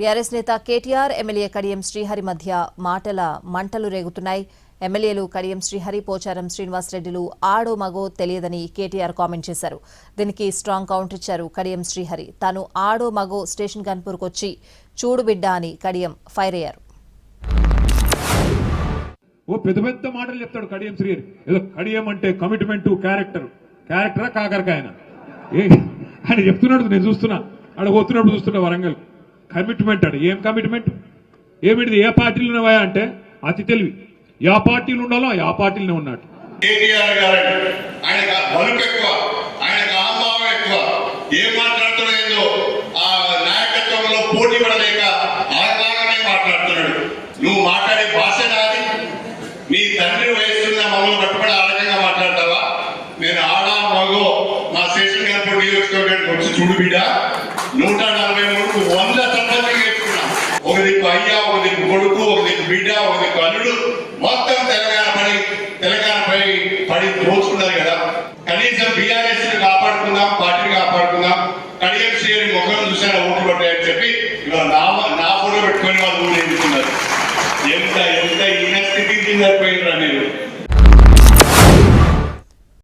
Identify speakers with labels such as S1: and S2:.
S1: BRS నేత KTR MLA Kadiyam Srihari మధ్య మాటల మంటలు రేగుతున్నాయి. ఎమ్మెల్యేలు కడియం శ్రీహరి, పోచారం శ్రీనివాసరెడ్డిలు ఆడో మగో తెలియదని కేటీఆర్ కామెంట్ చేశారు. దీనికి స్ట్రాంగ్ కౌంటర్ ఇచ్చారు కడియం శ్రీహరి. తాను ఆడో మగో స్టేషన్ గన్పూర్కు వచ్చి చూడు బిడ్డ అని కడియం ఫైర్ అయ్యారు.
S2: పెద్ద పెద్ద మాటలు చెప్తాడు కడియం శ్రీహరి. ఏదో కడియం అంటే కమిట్మెంట్, క్యారెక్టరా కాకరకాయన ఆయన చెప్తున్నాడు. నేను చూస్తున్నా, ఆడ పోతున్నప్పుడు చూస్తున్నా వరంగల్. కమిట్మెంట్ అడు. ఏం కమిట్మెంట్? ఏమిటిది? ఏ పార్టీలు ఉన్నావా అంటే అతి తెలివి. యా పార్టీలు ఉండాలో ఆ పార్టీలోనే ఉన్నాడు.
S3: కేటీఆర్ గారు ఆయన బలుపు ఎక్కువ, ఆయనకు ఆంబావం ఎక్కువ. ఏం మాట్లాడుతున్నాడో ఆ నాయకత్వంలో పోటీ పడలేక ఆగానే మాట్లాడుతున్నాడు. నువ్వు మాట్లాడే భాష నాది. నీ తండ్రి వయసున్న మమ్మల్ని పట్టుబడి ఆ రకంగా మాట్లాడతావా? నేను ఆడా మగో మా స్టేషన్ గన్పూర్ నియోజకవర్గానికి వచ్చి చూడు బిడ్డ 143 100 సంబంధం చేసుకున్నాం. ఒక దిక్కు అయ్యా, ఒక దిక్కు కొడుకు, ఒక దిక్కు బిడ్డ, ఒక దిక్కు అల్లుడు, మొత్తం తెలంగాణపై పడి దోచుకున్నారు కదా. కనీసం బీఆర్ఎస్ కాపాడుకుందాం, పార్టీని కాపాడుకుందాం. కడియం శ్రీహరి ముఖం చూసారా ఓట్లు పట్టాయని చెప్పి ఇవాళ నా ఫోటో పెట్టుకొని వాళ్ళు ఊరు ఎందుకున్నారు. ఎంత ఈయన స్థితికి సరిపోయినరా మీరు?